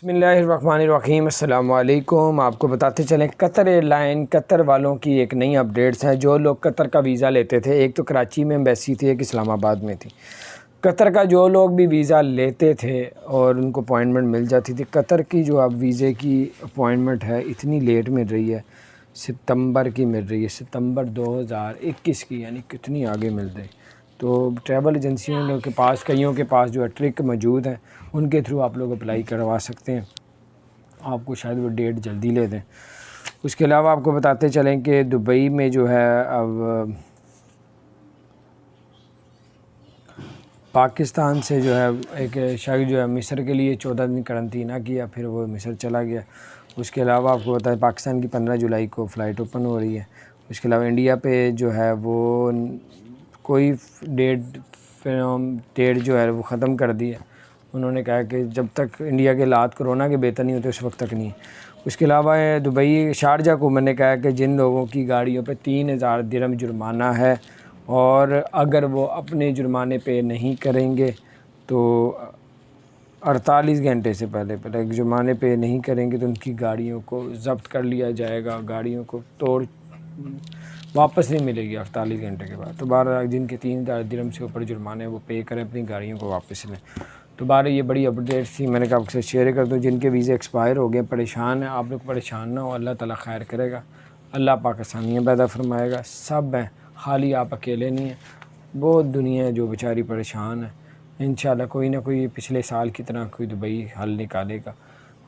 बिस्मिल्लाहिर्रहमानिर्रहीम। अस्सलाम वालेकुम। आपको बताते चलें कतर एयरलाइन कतर वालों की एक नई अपडेट्स हैं। जो लोग कतर का वीज़ा लेते थे, एक तो कराची में एम्बेसी थी, एक इस्लामाबाद में थी। कतर का जो लोग भी वीज़ा लेते थे और उनको अपॉइंटमेंट मिल जाती थी, कतर की जो अब वीज़े की अपॉइंटमेंट है इतनी लेट मिल रही है, सितंबर की मिल रही है, सितंबर 2021 की, यानी कितनी आगे मिल रही। तो ट्रैवल एजेंसियों के पास, कईयों के पास जो है ट्रिक मौजूद है, उनके थ्रू आप लोग अप्लाई करवा सकते हैं, आपको शायद वो डेट जल्दी ले दें। उसके अलावा आपको बताते चलें कि दुबई में जो है अब पाकिस्तान से जो है एक शख्स जो है मिस्र के लिए 14 दिन करंतना किया, फिर वो मिस्र चला गया। उसके अलावा आपको बताएं पाकिस्तान की 15 जुलाई को फ़्लाइट ओपन हो रही है। उसके अलावा इंडिया पे जो है वो कोई डेट जो है वो ख़त्म कर दी है। उन्होंने कहा कि जब तक इंडिया के हालात कोरोना के बेहतर नहीं होते उस वक्त तक नहीं। उसके अलावा दुबई शारजा को मैंने कहा कि जिन लोगों की गाड़ियों पे 3000 दिरहम जुर्माना है और अगर वो अपने जुर्माने पे नहीं करेंगे तो 48 घंटे से पहले जुर्माने पे नहीं करेंगे तो उनकी गाड़ियों को ज़ब्त कर लिया जाएगा, गाड़ियों को तोड़ वापस नहीं मिलेगी 48 घंटे के बाद। तो 12 जिनके 3000 दिरहम से ऊपर जुर्माने वो पे करें, अपनी गाड़ियों को वापस लें। तो 12 ये बड़ी अपडेट थी, मैंने कहा आपसे शेयर कर दूँ। जिनके वीज़े एक्सपायर हो गए, परेशान हैं, आप लोग परेशान ना हो, अल्लाह ताला खैर करेगा, अल्लाह पाक आसानियाँ पैदा फरमाएगा। सब हैं, खाली आप अकेले नहीं हैं, बहुत दुनिया है जो बेचारी परेशान है। इंशाल्लाह कोई ना कोई पिछले साल की तरह कोई दुबई हल निकालेगा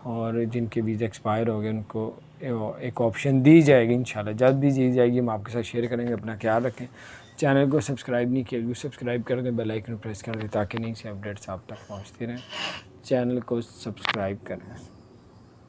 और जिनके वीज़े एक्सपायर हो गए उनको एक ऑप्शन दी जाएगी। इंशाल्लाह जल्द दी जाएगी, हम आपके साथ शेयर करेंगे। अपना ख्याल रखें। चैनल को सब्सक्राइब नहीं किया, सब्सक्राइब कर दें, बेल आइकन प्रेस कर दें ताकि नई सी अपडेट्स आप तक पहुँचती रहें। चैनल को सब्सक्राइब करें।